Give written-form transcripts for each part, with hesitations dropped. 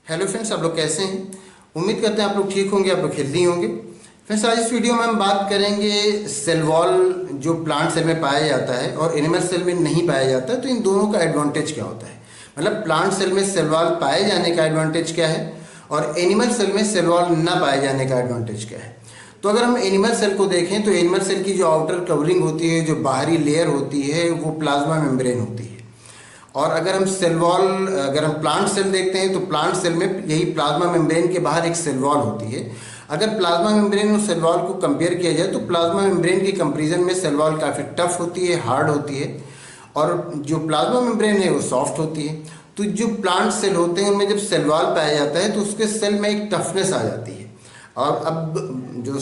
Hello friends, आप लोग कैसे हैं? उम्मीद करते हैं आप लोग ठीक होंगे, आप लोग हेल्दी होंगे। फ्रेंड्स, आज इस वीडियो में हम बात करेंगे सेल वॉल जो प्लांट सेल में पाया जाता है और एनिमल सेल में नहीं पाया जाता है, तो इन दोनों का एडवांटेज क्या होता है। मतलब प्लांट सेल में सेल वॉल पाए जाने का एडवांटेज क्या है और एनिमल सेल में सेल वॉल न पाए जाने का एडवांटेज क्या है। तो अगर हम एनिमल सेल को देखें तो एनिमल सेल की जो आउटर कवरिंग होती है, जो बाहरी लेयर होती है, वो प्लाज्मा मेम्ब्रेन होती है। और अगर हम प्लांट सेल देखते हैं तो प्लांट सेल में यही प्लाज्मा मेम्ब्रेन के बाहर एक सेल वॉल होती है। अगर प्लाज्मा मेम्ब्रेन और सेल वॉल को कंपेयर किया जाए तो प्लाज्मा मेम्ब्रेन के कंपेरिजन में सेल वॉल काफ़ी टफ होती है, हार्ड होती है, और जो प्लाज्मा मेम्ब्रेन है वो सॉफ्ट होती है। तो जो प्लांट सेल होते हैं उनमें जब सेल वॉल पाया जाता है तो उसके सेल में एक टफनेस आ जाती है। और अब जो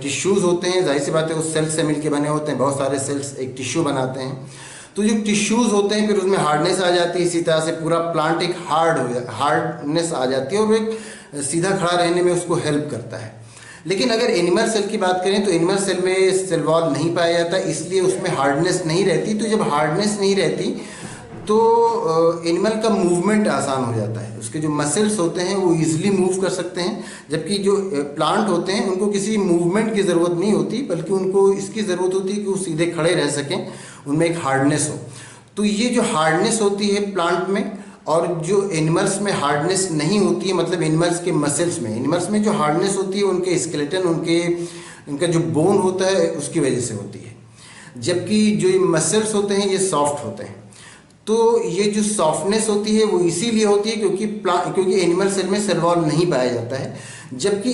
टिश्यूज़ होते हैं, जाहिर सी बात है वो सेल से मिलकर बने होते हैं, बहुत सारे सेल्स एक टिश्यू बनाते हैं। तो जो टिश्यूज़ होते हैं फिर उसमें हार्डनेस आ जाती है। इसी तरह से पूरा प्लांट एक हार्डनेस आ जाती है और वो एक सीधा खड़ा रहने में उसको हेल्प करता है। लेकिन अगर एनिमल सेल की बात करें तो एनिमल सेल में सेल वॉल नहीं पाया जाता, इसलिए उसमें हार्डनेस नहीं रहती। तो जब हार्डनेस नहीं रहती तो एनिमल का मूवमेंट आसान हो जाता है। उसके जो मसल्स होते हैं वो इजीली मूव कर सकते हैं, जबकि जो प्लांट होते हैं उनको किसी मूवमेंट की ज़रूरत नहीं होती, बल्कि उनको इसकी ज़रूरत होती है कि वो सीधे खड़े रह सकें, उनमें एक हार्डनेस हो। तो ये जो हार्डनेस होती है प्लांट में और जो एनिमल्स में हार्डनेस नहीं होती है, मतलब एनिमल्स के मसल्स में जो हार्डनेस होती है उनके स्केलेटन, उनका जो बोन होता है उसकी वजह से होती है, जबकि जो ये मसल्स होते हैं ये सॉफ्ट होते हैं। तो ये जो सॉफ्टनेस होती है वो इसीलिए होती है क्योंकि एनिमल सेल में सेल वॉल नहीं पाया जाता है, जबकि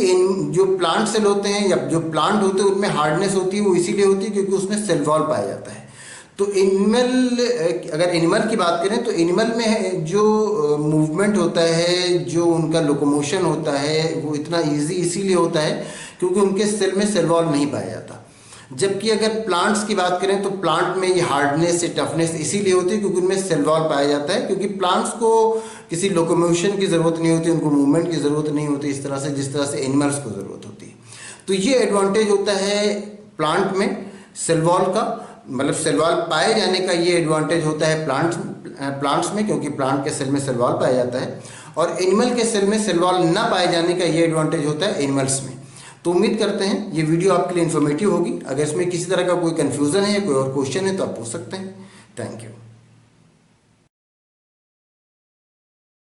जो प्लांट सेल होते हैं या जो प्लांट होते हैं उनमें हार्डनेस होती है, वो इसीलिए होती है क्योंकि उसमें सेल वॉल पाया जाता है। तो अगर एनिमल की बात करें तो एनिमल में जो मूवमेंट होता है, जो उनका लोकोमोशन होता है, वो इतना ईजी इसीलिए होता है क्योंकि उनके सेल में सेल वॉल नहीं पाया जाता। जबकि अगर प्लांट्स की बात करें तो प्लांट में ये हार्डनेस या टफनेस इसीलिए होती है क्योंकि उनमें सेल वॉल पाया जाता है, क्योंकि प्लांट्स को किसी लोकोमोशन की ज़रूरत नहीं होती, उनको मूवमेंट की ज़रूरत नहीं होती जिस तरह से एनिमल्स को ज़रूरत होती है। तो ये एडवांटेज होता है प्लांट में सेल वॉल का, मतलब सेल वॉल पाए जाने का ये एडवांटेज होता है प्लांट्स में, क्योंकि प्लांट के सेल में सेल वॉल पाया जाता है, और एनिमल के सेल में सेल वॉल ना पाए जाने का ये एडवांटेज होता है एनिमल्स में। तो उम्मीद करते हैं ये वीडियो आपके लिए इन्फॉर्मेटिव होगी। अगर इसमें किसी तरह का कोई कन्फ्यूज़न है या कोई और क्वेश्चन है तो आप पूछ सकते हैं। Thank you.